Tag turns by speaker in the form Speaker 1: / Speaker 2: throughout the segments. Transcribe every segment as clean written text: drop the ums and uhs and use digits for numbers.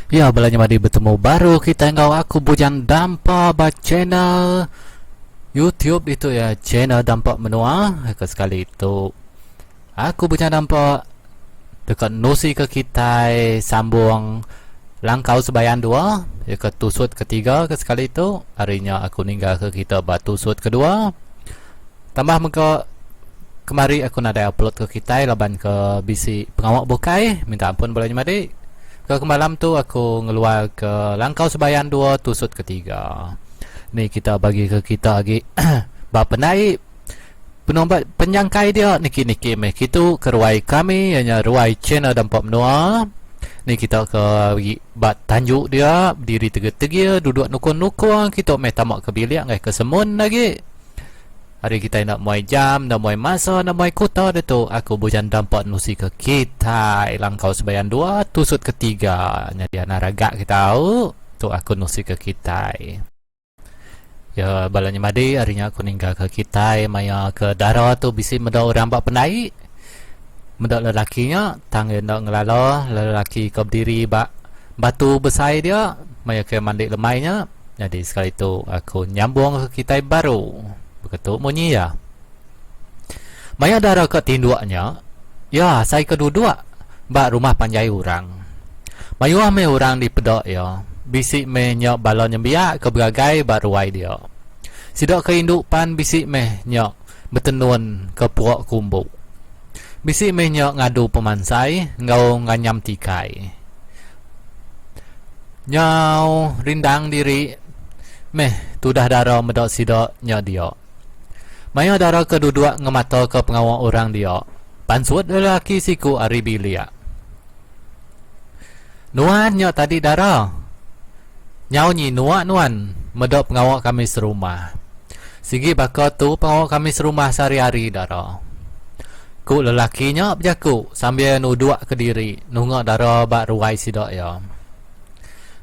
Speaker 1: Ya, belanja madi bertemu baru kita engkau aku bujang dampa ba channel YouTube itu ya, channel dampak menua ke sekali itu. Aku bujang dampak dekat nosi ke kita sambung langkau sebayan dua ya ke tusut ketiga ke sekali itu. Harinya aku ninggal ke kita batu tusut kedua. Tambah muka kemari aku nak upload ke kita laban ke bisi pengawak bukai minta ampun belanja madi. Ke malam tu aku ngeluar ke langkau sebayan dua tusut ketiga. Ni kita bagi ke kita lagi bapa naik penombat penyangkai dia niki meh kitu ke ruai kami hanya ruai channel dampak menua. Ni kita ke bagi bat tanjuk dia diri tegak-tegak duduk nukun-nukun kita meh tamak ke bilik ngai ke semun lagi. Hari kita nak muai jam, nak muai masa, nak muai kota dia tu. Aku bujan dampak nusi ke kita langkau sebayan dua tusut ketiga. Jadi naragak kita tahu tu aku nusi ke kita. Ya balanya madi harinya aku ninggal ke kita maya ke darah tu bisi meda orang bak pendai. Meda lelakinya tangan nak ngelala lelaki ke berdiri bak batu besar dia maya ke mandi lemainya. Jadi sekali tu aku nyambung ke kita baru. Begitu bunyi ya. Maya darah ke tinduknya. Ya, saya kedua-dua bak rumah panjai orang. Mayu ame orang di pedok ya. Bisik meh nyok balon nyembiak ke beragai bak ruai dia. Sidak ke indupan bisik meh nyok bertenun ke puak kumbuk. Bisik meh nyok ngadu pemansai ngau nganyam tikai. Nyau rindang diri meh tudah darah medok sidak nyok dia. Maya darah kedua ngemata ke pengawal orang dia. Pansuat lelaki siku ari bilia. Nuan nyok tadi darah. Nyau nyi nuan medok pengawal kami serumah. Sigi baka tu pengawal kami serumah sehari-hari darah. Ku lelaki nyok berjaku sambil nuduak ke diri. Nungak darah bak ruai sidak ya.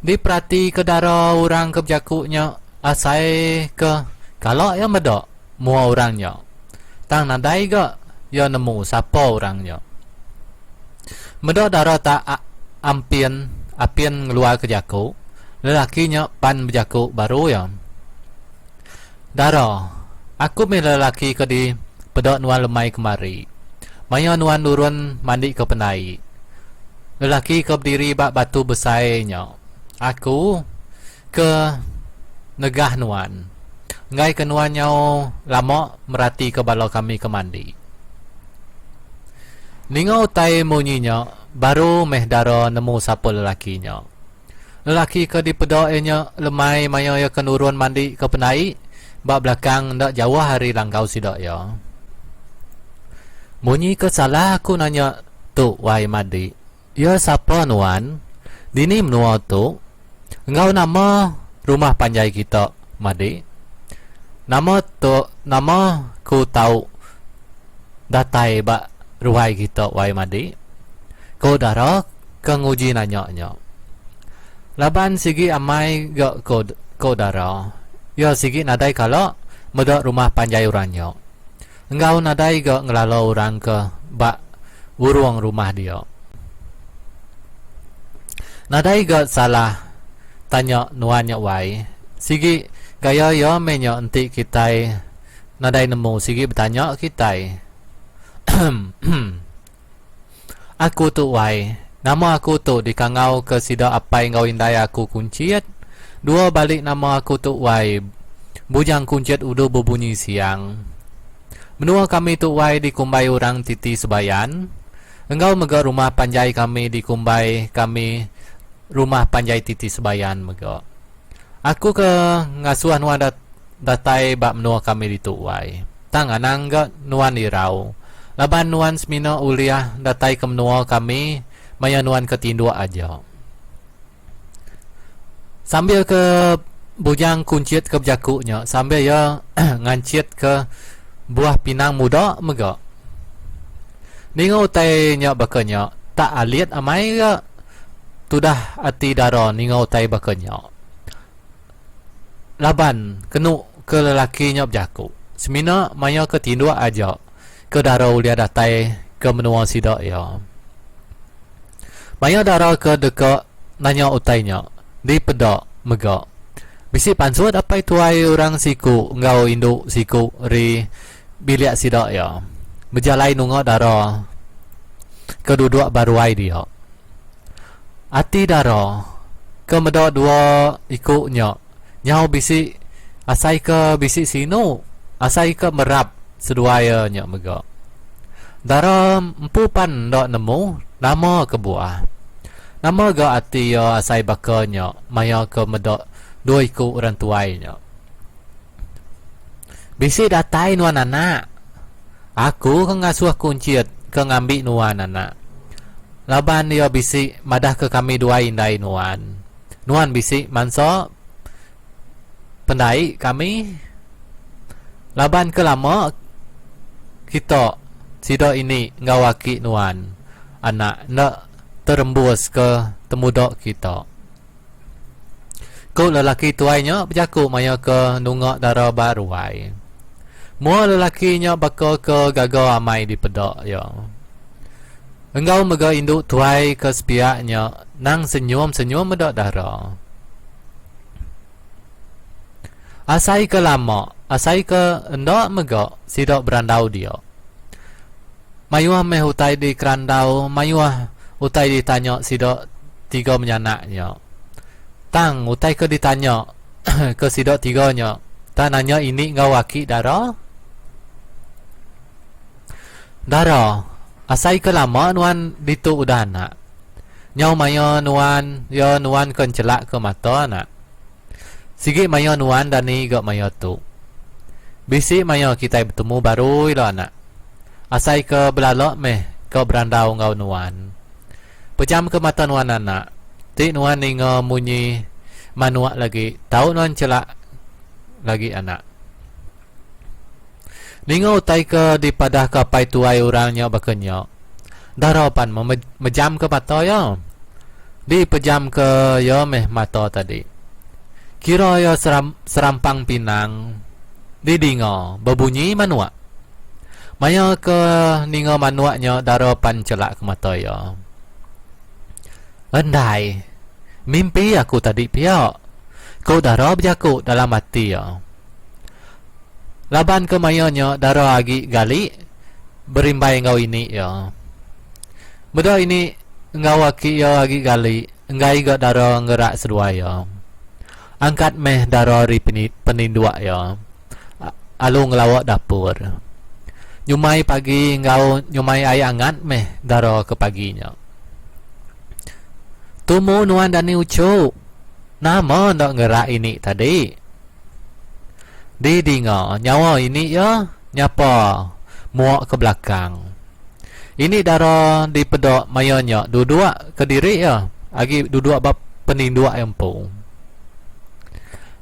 Speaker 1: Diperhati ke darah orang ke berjakunya asai ke kalau ya medok. Mua orangnya tang nadai ga ya nemu siapa orangnya medok darah tak apian ngeluar ke jaku lelakinya pan berjaku baru ya darah aku me lelaki ke di pedok nuan lemai kemari maya nuan nurun mandi ke penai lelaki ke berdiri bak batu besarnya aku ke negah nuan ngai kenuan nyau lama merati ke balau kami ke mandi. Ningau tai munyinya baru meh dara nemu siapa lelakinya. Lelaki ke di pedoknya lemai maya ya kenurun mandi ke penai bak belakang ndak jauh hari langkau sidak ya. Munyi ke salah aku nanya tu wai mandi. Ya siapa nuan? Dini menua tu. Engau nama rumah panjai kita mandi. Nama ku tahu datai bak ruai kita wai madi. Ko darah ke nguji nanya. Laban sigi amai gak ko darah. Ya sigi nadai kalau medok rumah panjai orangnya. Engkau nadai gak ngelalo orang ke bak urung rumah dia. Nadai gak salah tanya nuanya wai. Sigi gaya ya menyo enti kita nadai nemu sigi bertanya kita. Aku tu wai. Nama aku tu dikangau ke sida apai ngau indai aku kunciat. Dua balik nama aku tu wai. Bujang kunciat udah berbunyi siang. Menua kami tu wai dikumbai orang titi sebayan. Engkau mega rumah panjai kami dikumbai kami rumah panjai titi sebayan mega. Aku ke ngasuhan nuan datai bak menua kami di tuai. Tangan angga nuan irau. Laban nuan semina uliah datai ke menua kami. Maya nuan ketindua aja. Sambil ke bujang kunciat ke berjakunya. Sambil ya nganciat ke buah pinang muda mega. Ningau tai nyak bakanya. Tak aliat amai ga. Tudah ati darah ningau tai bakanya. Laban kenu ke lelaki nyop jaku. Semina maya ke tindua aja. Ke darah ulia datai ke menua sidak ya. Maya darah ke dekat nanya utainya di pedok megak bisi pansut apa itu ai orang siku ngau induk siku ri biliak sidak ya berjalai nunggu daro keduduk baru ai dia ati daro ke medok dua ikutnya nyau bisi asai ke bisi sinu asai ke merap seduaya nya megak daro empupan dok nemu nama ke buah nama ga ati ya asai bakanya maya ke medok dua ikut orang tuainya bisi datai nuan anak aku ke ngasuh kunciat ke ngambil nuan anak laban dia bisi madah ke kami dua indai nuan bisi manso pendai kami laban ke lama kita sido ini ngawaki nuan anak nak terembus ke temudok kita kau lelaki tuainya berjaku maya ke nungok dara baruai mua lelakinya bakal ke gagal amai di pedok ya engkau mega induk tuai ke sepiaknya nang senyum-senyum medok dara asai ke lama asai ke endok mega sidok berandau dia mayuah meh utai di kerandau mayuah utai ditanya sidok tiga menyanaknya tang utai ke ditanya ke sidok tiganya tak nanya ini ngawaki dara asai ke lama nuan ditu udah anak nyau maya nuan ya nuan kan celak ke mata anak sigi maya nuan dani gak maya tu bisi maya kita bertemu baru ilo anak asai ke belalok meh ke berandau ngau nuan pejam ke mata nuan anak ti nuan ninga munyi manuak lagi tahu nuan celak lagi anak ninga utai ke dipadah ke pai tuai orangnya bakanya darapan mejam ke mata ya di pejam ke ya meh mata tadi kira ya serampang pinang di dinga berbunyi manuak maya ke ninga manuaknya darapan celak ke mata ya andai mimpi aku tadi pihak kau darah berjaku dalam hati ya laban ke mayanya darah agi gali berimbai ngau ini ya beda ini ngau aki ya agi gali ngai ga darah ngerak sedua ya angkat meh darah ri penindua ya alu ngelawak dapur nyumai pagi ngau nyumai ay angat meh darah ke paginya tumu nuan dani ucu nama ndak ngerak ini tadi di dinga nyawa ini ya nyapa muak ke belakang ini daro di pedok mayanya duduk ke diri ya agi duduk bab penindua empu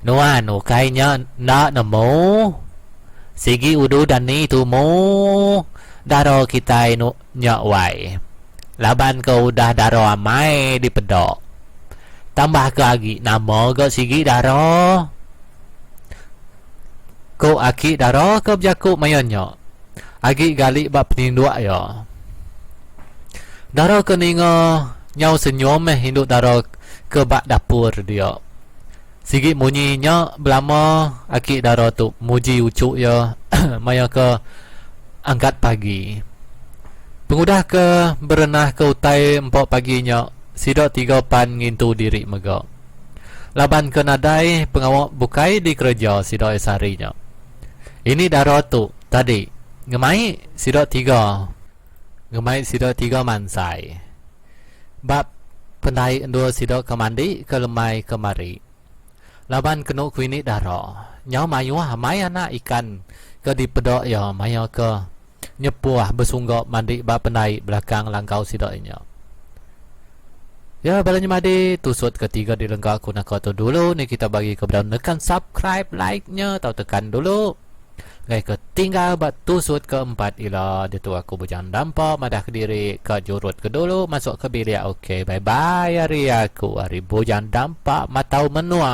Speaker 1: nuan ukainya nak nemu sigi udu dani tumu daro kita inu nyakwai laban kau udah daro amai di pedok tambah ke lagi nama ke sigi daro kau aki daro ke berjaku mayanya agi gali bab penindua ya daro ke ninga nyau senyum hinduk daro ke bak dapur dia sigi munyinya belama aki daro tu muji ucuk ya maya ke angkat pagi pengudah ke berenah ke utai 4 paginya sidok 3 pan ngintu diri mega laban ke nadai pengawak bukai di kerja sidok esarinya ini daro tu tadi ngemai sidok 3 mansai bab pendai endo sidok ke mandi ke lemai kemari laban kenu kuini daro nyau mayuah mai anak ikan ke di pedok ya maya ke nyepuah bersunggok mandi bab pendai belakang langkau sidoknya ya balanya mandi tusut ketiga di lengkau aku nak tu dulu ni kita bagi ke belau nekan subscribe like nya atau tekan dulu gai ke tinggal bat tusut keempat ila ditu aku berjalan dampak madah ke diri ke jurut ke dulu masuk ke bilik okey bye bye hari aku hari bujan dampak matau menua